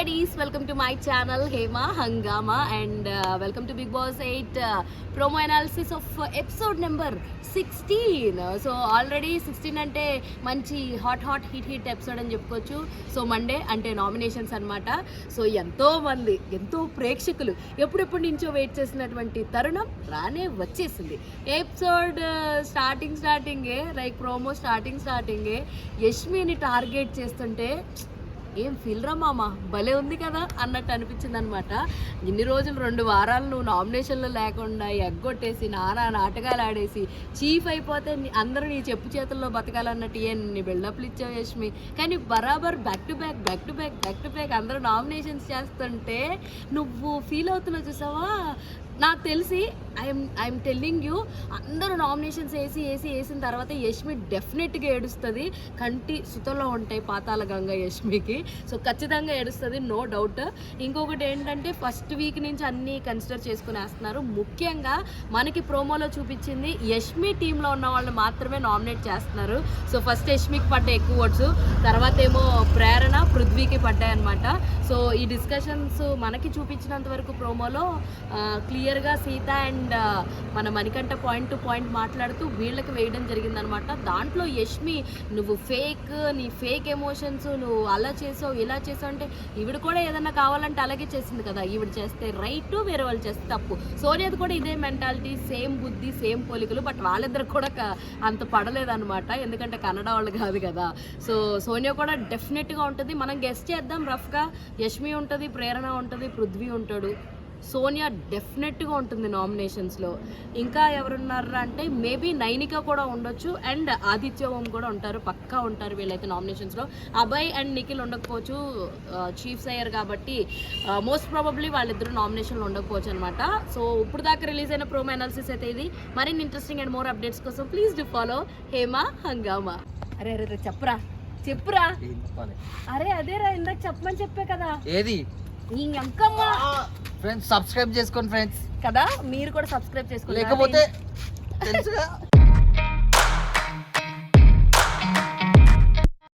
buddies, welcome to my channel Hema Hangama and welcome to Big Boss 8 promo analysis of episode number 16. So already 16 అంటే మంచి hot hit episode అని చెప్పుకోవచ్చు. So Monday అంటే nominations అన్నమాట. So ఎంతో ప్రేక్షకులు ఎప్పుడెప్పుడు నుంచో వెయిట్ చేసినటువంటి తరుణం రానే వచ్చేసింది. ఎపిసోడ్ స్టార్టింగే లైక్ ప్రోమో స్టార్టింగే యష్మిని టార్గెట్ చేస్తుంటే ఏం ఫీల్ రా మామ భలే ఉంది కదా అన్నట్టు అనిపించింది అనమాట. ఇన్ని రోజులు 2 వారాలు నువ్వు నామినేషన్లో లేకుండా ఎగ్గొట్టేసి నాటకాలు ఆడేసి చీఫ్ అయిపోతే అందరూ నీ చెప్పు చేతుల్లో బతకాలన్నట్టు నీ బిల్డప్లు ఇచ్చావు యష్మి. కానీ బరాబర్ బ్యాక్ టు బ్యాక్ అందరూ నామినేషన్స్ చేస్తుంటే నువ్వు ఫీల్ అవుతున్నావు చూసావా. నాకు తెలిసి ఐఎమ్ టెల్లింగ్ యూ, అందరూ నామినేషన్స్ వేసిన తర్వాత యష్మి డెఫినెట్గా ఏడుస్తుంది. కంటి సుతలో ఉంటాయి పాతాల గంగ యష్మికి. సో ఖచ్చితంగా ఏడుస్తుంది, నో డౌట్. ఇంకొకటి ఏంటంటే ఫస్ట్ వీక్ నుంచి అన్నీ కన్సిడర్ చేసుకుని వేస్తున్నారు. ముఖ్యంగా మనకి ప్రోమోలో చూపించింది యష్మి టీంలో ఉన్న వాళ్ళు మాత్రమే నామినేట్ చేస్తున్నారు. సో ఫస్ట్ యష్మికి పడ్డాయి ఎక్కువ ఓట్స్, తర్వాత ఏమో ప్రేరణ పృథ్వీకి పడ్డాయి అనమాట. సో ఈ డిస్కషన్స్ మనకి చూపించినంత వరకు ప్రోమోలో క్లియర్గా సీత అండ్ మన మణికంఠ పాయింట్ టు పాయింట్ మాట్లాడుతూ వీళ్ళకి వేయడం జరిగిందనమాట. దాంట్లో యష్మి నువ్వు నీ ఫేక్ ఎమోషన్స్, నువ్వు అలా చేసావు ఇలా చేసావు అంటే ఈవిడ కూడా ఏదన్నా కావాలంటే అలాగే చేసింది కదా. ఈవిడ చేస్తే రైట్, వేరే వాళ్ళు చేస్తే తప్పు. సోనియాది కూడా ఇదే మెంటాలిటీ, సేమ్ బుద్ధి సేమ్ పోలికలు. బట్ వాళ్ళిద్దరు కూడా అంత పడలేదన్నమాట, ఎందుకంటే కన్నడ వాళ్ళు కాదు కదా. సో సోనియా కూడా డెఫినెట్గా ఉంటుంది. మనం గెస్ట్ చేద్దాం రఫ్గా. యష్మి ఉంటుంది, ప్రేరణ ఉంటుంది, పృథ్వీ ఉంటాడు. సోనియా డెఫినెట్గా ఉంటుంది నామినేషన్స్లో. ఇంకా ఎవరున్నారు అంటే మేబీ నైనిక కూడా ఉండొచ్చు అండ్ ఆదిత్య ఓం కూడా పక్కా ఉంటారు వీళ్ళైతే నామినేషన్స్లో. అభయ్ అండ్ నిఖిల్ ఉండకపోవచ్చు, చీఫ్స్ అయ్యారు కాబట్టి మోస్ట్ ప్రాబబ్లీ వాళ్ళిద్దరు నామినేషన్లో ఉండకపోవచ్చు అనమాట. సో ఇప్పుడు దాకా రిలీజ్ అయిన ప్రోమో అనాలిసిస్ అయితే ఇది. మరిన్ని ఇంట్రెస్టింగ్ అండ్ మోర్ అప్డేట్స్ కోసం ప్లీజ్ డూ ఫాలో హేమా హంగామా. అరే చెప్పురా అరే అదేరా ఇందాక చెప్పమని చెప్పే కదా. ఏది ఫ్రెండ్స్ సబ్స్క్రైబ్ చేసుకోండి ఫ్రెండ్స్ కదా, మీరు కూడా సబ్స్క్రైబ్ చేసుకోండి. లేకపోతే